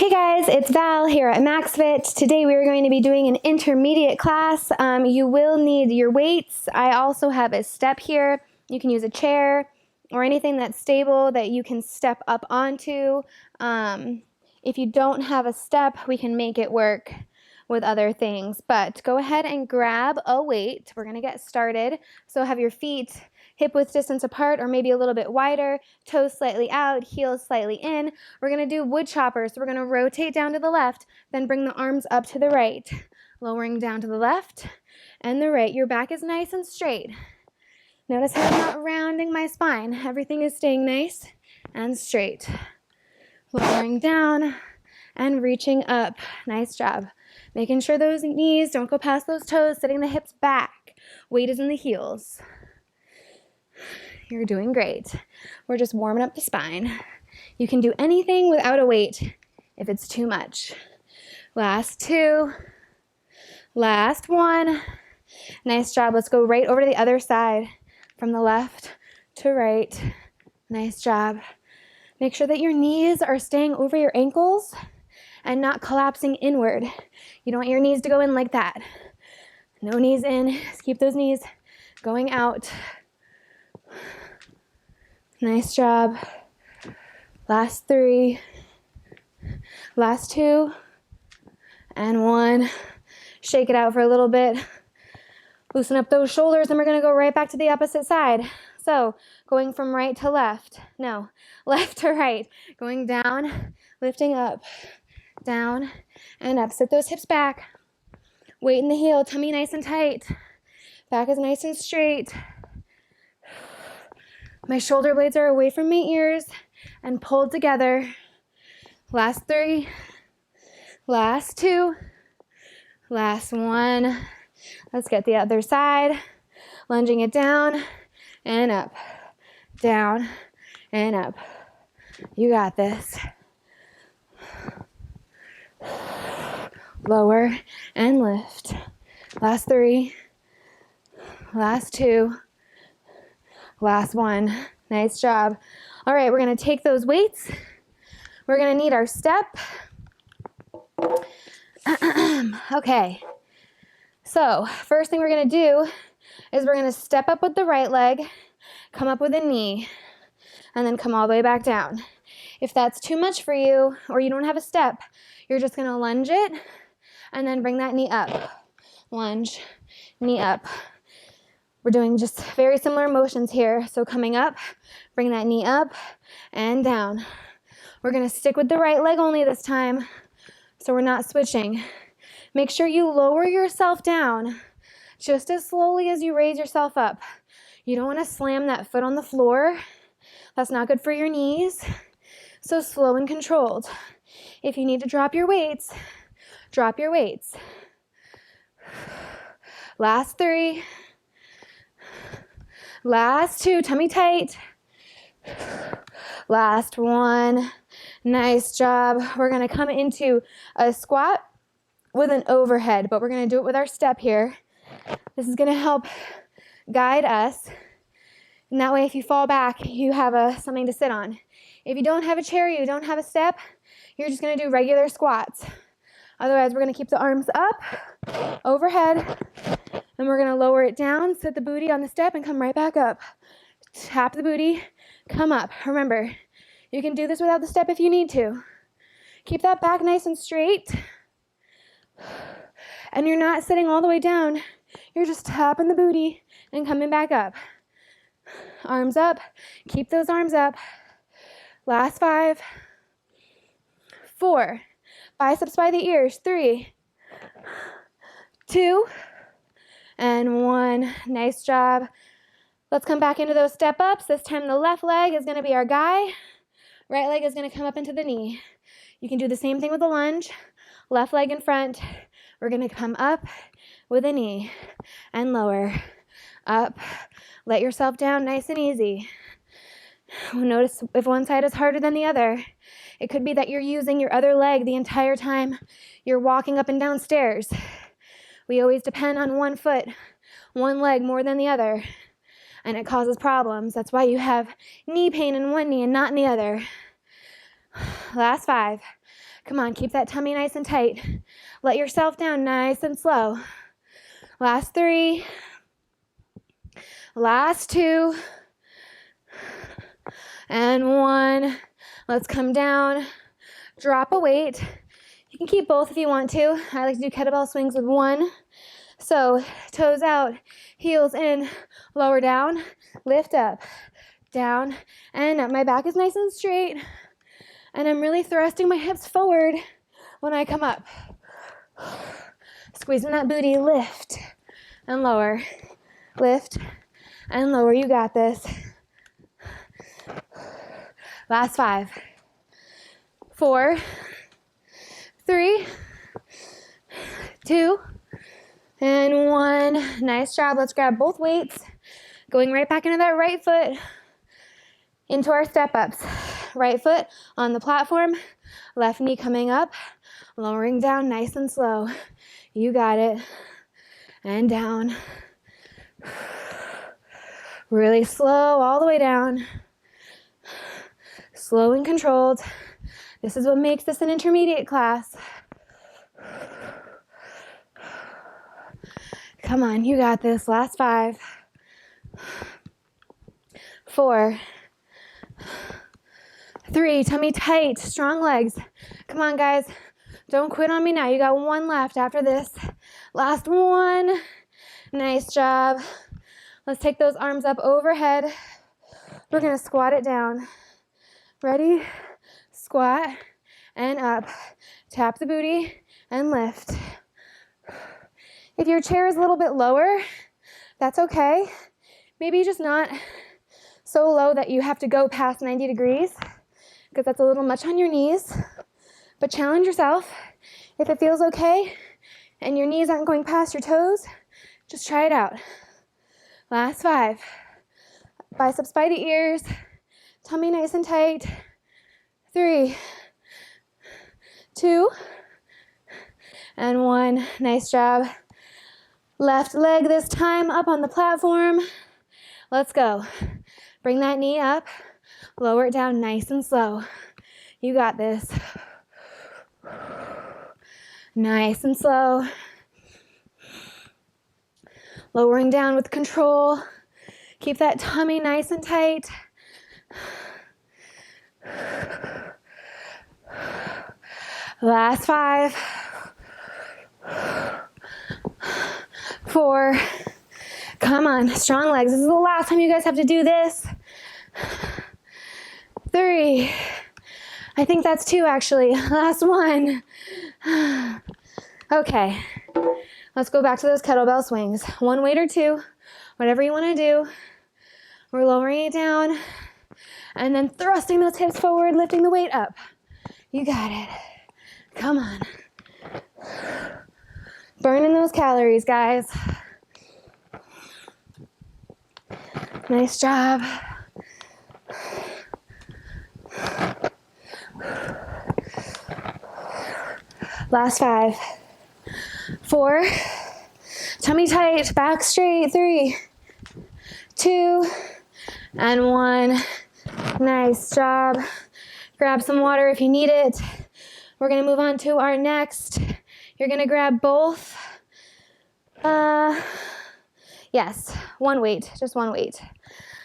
Hey guys, it's Val here at MaxFit. Today we are going to be doing an intermediate class. You will need your weights. I also have a step here. You can use a chair or anything that's stable that you can step up onto. If you don't have a step, we can make it work with other things. But go ahead and grab a weight. We're going to get started. So have your feet hip-width distance apart or maybe a little bit wider, toes slightly out, heels slightly in. We're going to do wood chopper. So we're going to rotate down to the left, then bring the arms up to the right, lowering down to the left and the right. Your back is nice and straight. Notice how I'm not rounding my spine. Everything is staying nice and straight. Lowering down and reaching up. Nice job. Making sure those knees don't go past those toes, sitting the hips back. Weight is in the heels. You're doing great. We're just warming up the spine. You can do anything without a weight if it's too much. Last two. Last one. Nice job. Let's go right over to the other side. From the left to right. Nice job. Make sure that your knees are staying over your ankles and not collapsing inward. You don't want your knees to go in like that. No knees in. Just keep those knees going out. Nice job. Last three. Last two. And one. Shake it out for a little bit. Loosen up those shoulders, and we're going to go right back to the opposite side. So going from right to left. No, left to right. Going down, lifting up, down, and up. Sit those hips back. Weight in the heel, tummy nice and tight. Back is nice and straight. My shoulder blades are away from my ears and pulled together. Last three. Last two. Last one. Let's get the other side. Lunging it down and up. Down and up. You got this. Lower and lift. Last three. Last two. Last one. Nice job. All right, we're going to take those weights. We're going to need our step. Okay. So first thing we're going to do is we're going to step up with the right leg, come up with a knee, and then come all the way back down. If that's too much for you or you don't have a step, you're just going to lunge it and then bring that knee up. Lunge, knee up. We're doing just very similar motions here. So coming up, bring that knee up and down. We're going to stick with the right leg only this time, so we're not switching. Make sure you lower yourself down just as slowly as you raise yourself up. You don't want to slam that foot on the floor. That's not good for your knees. So slow and controlled. If you need to drop your weights, drop your weights. Last three. Last two, tummy tight. Last one. Nice job. We're going to come into a squat with an overhead, but we're going to do it with our step here. This is going to help guide us. And that way, if you fall back, you have something to sit on. If you don't have a chair, you don't have a step, you're just going to do regular squats. Otherwise, we're going to keep the arms up, overhead, and we're going to lower it down, sit the booty on the step, and come right back up. Tap the booty, come up. Remember, you can do this without the step if you need to. Keep that back nice and straight. And you're not sitting all the way down. You're just tapping the booty and coming back up. Arms up. Keep those arms up. Last five. 4. Biceps by the ears. 3. 2. And 1. Nice job. Let's come back into those step ups. This time the left leg is going to be our guy. Right leg is going to come up into the knee. You can do the same thing with the lunge. Left leg in front. We're going to come up with a knee and lower. Up. Let yourself down nice and easy. Notice if one side is harder than the other. It could be that you're using your other leg the entire time you're walking up and down stairs. We always depend on one foot, one leg more than the other, and it causes problems. That's why you have knee pain in one knee and not in the other. Last 5. Come on, keep that tummy nice and tight. Let yourself down nice and slow. Last 3. Last 2. And 1. Let's come down. Drop a weight. You can keep both if you want to. I like to do kettlebell swings with 1. So toes out, heels in, lower down, lift up, down, and up. My back is nice and straight, and I'm really thrusting my hips forward when I come up. Squeezing that booty, lift and lower, lift and lower. You got this. Last 5, 4, 3, 2, and 1. Nice job. Let's grab both weights. Going right back into that right foot, into our step-ups. Right foot on the platform, left knee coming up, lowering down nice and slow. You got it. And down. Really slow all the way down. Slow and controlled. This is what makes this an intermediate class. Come on, you got this. Last 5, 4, 3, tummy tight, strong legs. Come on, guys. Don't quit on me now. You got 1 left after this. Last 1. Nice job. Let's take those arms up overhead. We're going to squat it down. Ready? Squat and up. Tap the booty and lift. If your chair is a little bit lower, that's okay. Maybe just not so low that you have to go past 90 degrees, because that's a little much on your knees. But challenge yourself. If it feels okay and your knees aren't going past your toes, just try it out. Last 5. Biceps by the ears. Tummy nice and tight. 3, 2, and 1. Nice job. Left leg this time up on the platform. Let's go. Bring that knee up. Lower it down nice and slow. You got this. Nice and slow. Lowering down with control. Keep that tummy nice and tight. Last 5. 4. Come on, strong legs. This is the last time you guys have to do this. 3. I think that's 2 actually. Last 1. Okay. Let's go back to those kettlebell swings. 1 weight or 2, whatever you want to do. We're lowering it down and then thrusting those hips forward, lifting the weight up. You got it. Come on. Burning those calories, guys. Nice job. Last 5. 4. Tummy tight, back straight. 3, 2, and 1. Nice job. Grab some water if you need it. We're going to move on to our next. You're going to grab both. Yes, 1 weight, just 1 weight.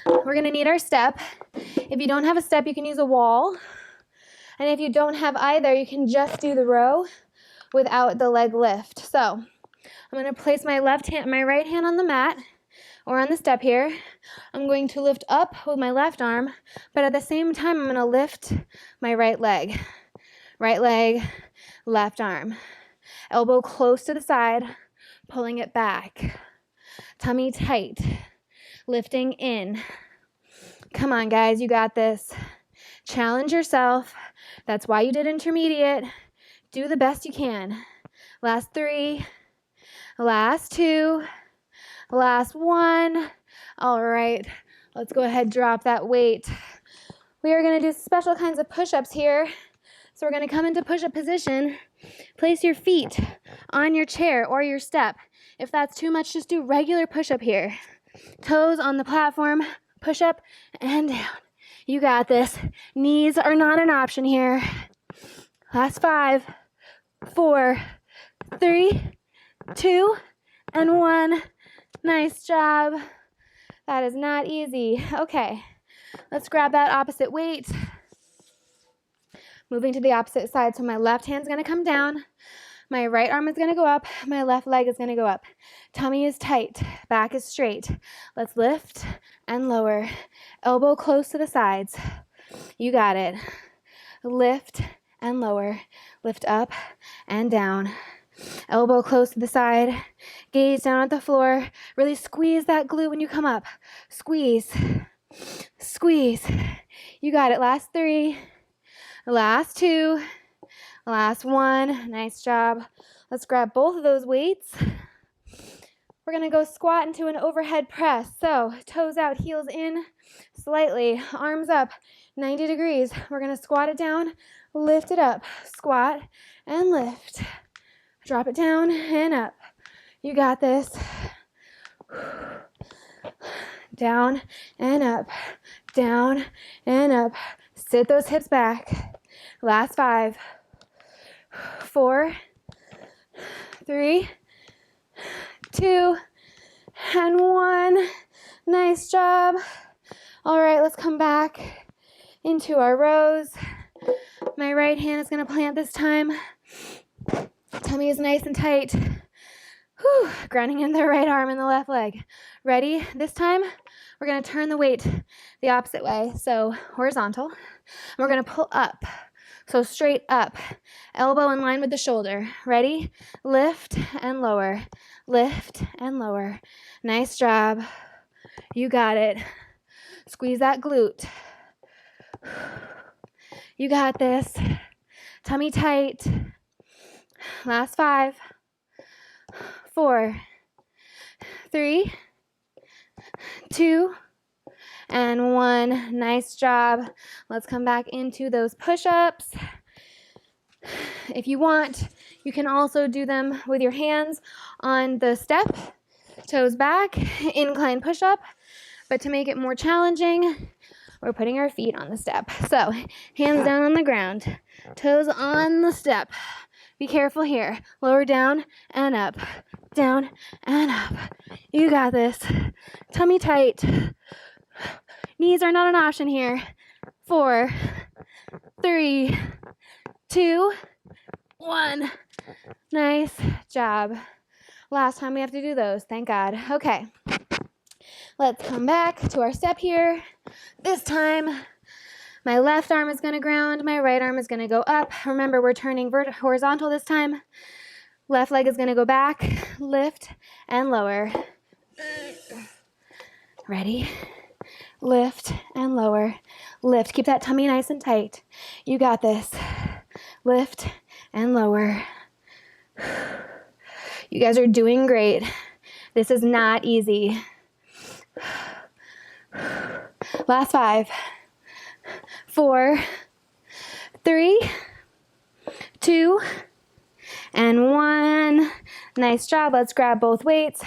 We're going to need our step. If you don't have a step, you can use a wall. And if you don't have either, you can just do the row without the leg lift. So I'm going to place my right hand on the mat or on the step here. I'm going to lift up with my left arm, but at the same time, I'm going to lift my right leg. Right leg, left arm. Elbow close to the side, pulling it back. Tummy tight, lifting in. Come on, guys, you got this. Challenge yourself. That's why you did intermediate. Do the best you can. Last 3, last 2, last 1. All right, let's go ahead, drop that weight. We are going to do special kinds of push-ups here. So we're going to come into push-up position. Place your feet on your chair or your step. If that's too much, just do regular push-up here. Toes on the platform, push up and down. You got this. Knees are not an option here. Last 5, 4, 3, 2, and 1. Nice job. That is not easy. Okay, let's grab that opposite weight. Moving to the opposite side. So my left hand's gonna come down. My right arm is gonna go up. My left leg is gonna go up. Tummy is tight. Back is straight. Let's lift and lower. Elbow close to the sides. You got it. Lift and lower. Lift up and down. Elbow close to the side. Gaze down at the floor. Really squeeze that glute when you come up. Squeeze. Squeeze. You got it. Last 3. Last 2. Last 1. Nice job. Let's grab both of those weights. We're going to go squat into an overhead press. So toes out, heels in slightly, arms up 90 degrees. We're going to squat it down, lift it up, squat and lift. Drop it down and up. You got this. Down and up, down and up. Sit those hips back. Last 5, 4, 3, 2, and 1. Nice job. All right, let's come back into our rows. My right hand is going to plant this time. Tummy is nice and tight. Whew, grounding in the right arm and the left leg. Ready? This time, we're going to turn the weight the opposite way. So horizontal. And we're going to pull up. So straight up. Elbow in line with the shoulder. Ready? Lift and lower. Lift and lower. Nice job. You got it. Squeeze that glute. You got this. Tummy tight. Last 5, 4, 3, 2, and 1. Nice job. Let's come back into those push-ups. If you want, you can also do them with your hands on the step, toes back, incline push-up. But to make it more challenging, we're putting our feet on the step. So hands down on the ground, toes on the step. Be careful here. Lower down and up, down and up. You got this. Tummy tight. Knees are not an option here. 4, 3, 2, 1. Nice job. Last time we have to do those, thank God. Okay. Let's come back to our step here. This time, my left arm is going to ground. My right arm is going to go up. Remember, we're turning horizontal this time. Left leg is going to go back, lift, and lower. Ready? Lift and lower. Lift. Keep that tummy nice and tight. You got this. Lift and lower. You guys are doing great. This is not easy. Last 5, 4, 3, 2, and 1. Nice job. Let's grab both weights.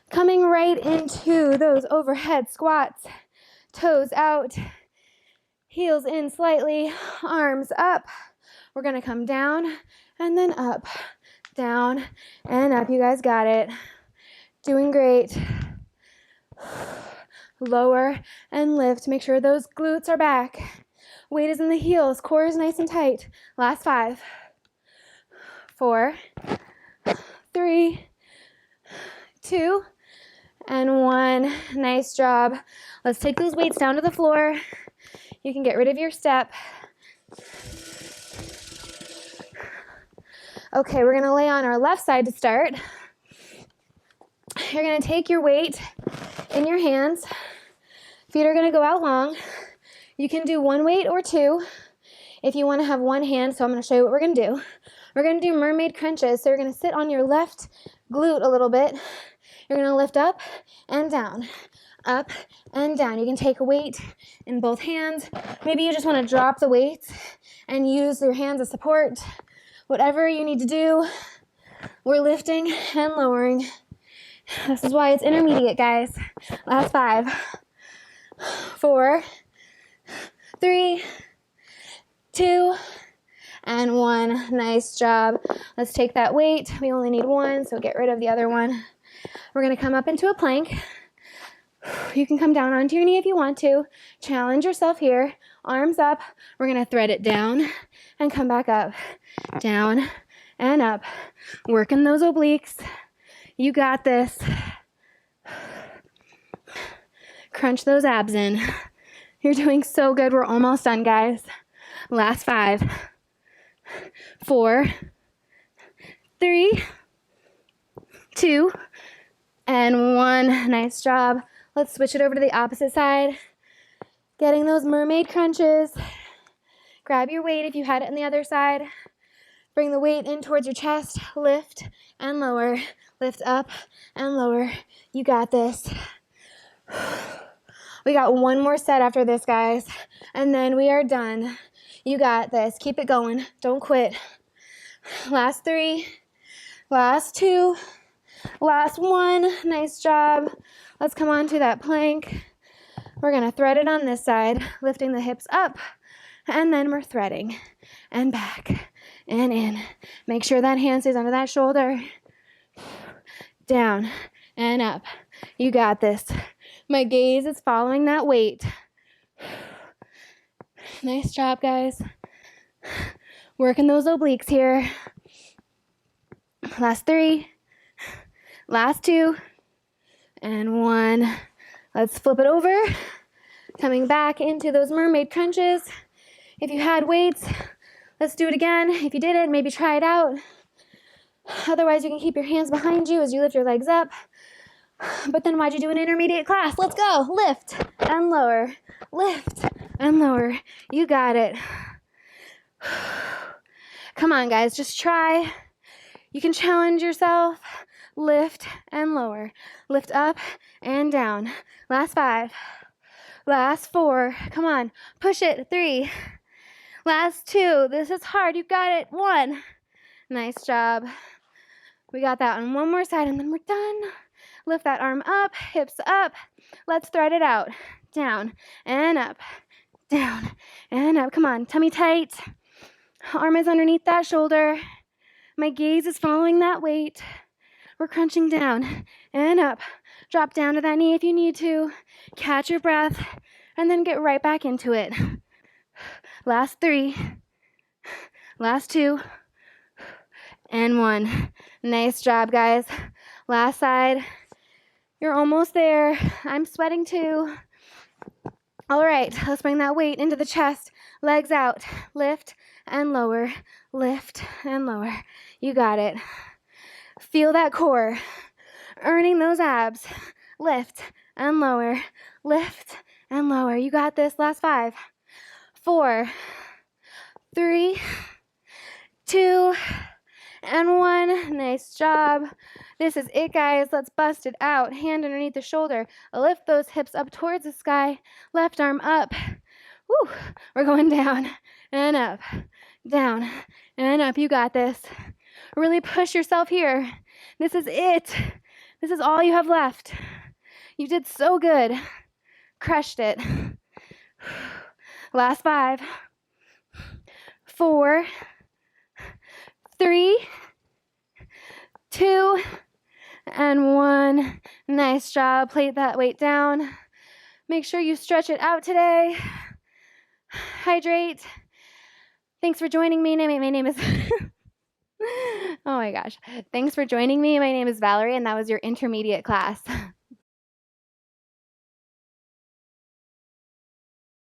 Coming right into those overhead squats. Toes out, heels in slightly, arms up. We're going to come down and then up, down and up. You guys got it. Doing great. Lower and lift. Make sure those glutes are back. Weight is in the heels. Core is nice and tight. Last 5, 4, 3, 2, and 1. Nice job. Let's take those weights down to the floor. You can get rid of your step. Okay, we're going to lay on our left side to start. You're going to take your weight in your hands. Feet are going to go out long. You can do 1 weight or 2 if you want to have 1 hand. So I'm going to show you what we're going to do. We're going to do mermaid crunches. So you're going to sit on your left glute a little bit. You're going to lift up and down, up and down. You can take a weight in both hands. Maybe you just want to drop the weights and use your hands as support. Whatever you need to do, we're lifting and lowering. This is why it's intermediate, guys. Last 5, 4, 3, 2, and 1. one. Nice job. Let's take that weight. We only need one, so get rid of the other one. We're going to come up into a plank. You can come down onto your knee if you want to. Challenge yourself here. Arms up. We're going to thread it down and come back up. Down and up. Working those obliques. You got this. Crunch those abs in. You're doing so good. We're almost done, guys. Last 5, 4, 3, 2, and 1. Nice job. Let's switch it over to the opposite side. Getting those mermaid crunches. Grab your weight if you had it on the other side. Bring the weight in towards your chest. Lift and lower. Lift up and lower. You got this. We got one more set after this, guys, and then we are done. You got this. Keep it going. Don't quit. Last 3, last 2, last 1. Nice job. Let's come on to that plank. We're going to thread it on this side, lifting the hips up, and then we're threading and back and in. Make sure that hand stays under that shoulder. Down and up. You got this. My gaze is following that weight. Nice job, guys. Working those obliques here. Last 3, last 2, and 1. Let's flip it over. Coming back into those mermaid crunches. If you had weights, let's do it again. If you didn't, maybe try it out. Otherwise, you can keep your hands behind you as you lift your legs up. But then why'd you do an intermediate class? Let's go. Lift and lower. Lift and lower. You got it. Come on, guys. Just try. You can challenge yourself. Lift and lower. Lift up and down. Last 5. Last 4. Come on. Push it. 3. Last 2. This is hard. You got it. 1. Nice job. We got that on one more side and then we're done. Lift that arm up, hips up. Let's thread it out. Down and up, down and up. Come on, tummy tight. Arm is underneath that shoulder. My gaze is following that weight. We're crunching down and up. Drop down to that knee if you need to. Catch your breath and then get right back into it. Last 3, last 2, and 1. Nice job, guys. Last side. You're almost there. I'm sweating too. All right, let's bring that weight into the chest. Legs out. Lift and lower. Lift and lower. You got it. Feel that core. Earning those abs. Lift and lower. Lift and lower. You got this. Last 5, 4, 3, 2, and 1. Nice job. This is it, guys. Let's bust it out. Hand underneath the shoulder. Lift those hips up towards the sky. Left arm up. Woo. We're going down and up, down and up. You got this. Really push yourself here. This is it. This is all you have left. You did so good. Crushed it. Last 5, 4, 3, 2, and 1. Nice job. Plate that weight down. Make sure you stretch it out today. Hydrate. Thanks for joining me. My name is... Oh my gosh. Thanks for joining me. My name is Valerie, and that was your intermediate class.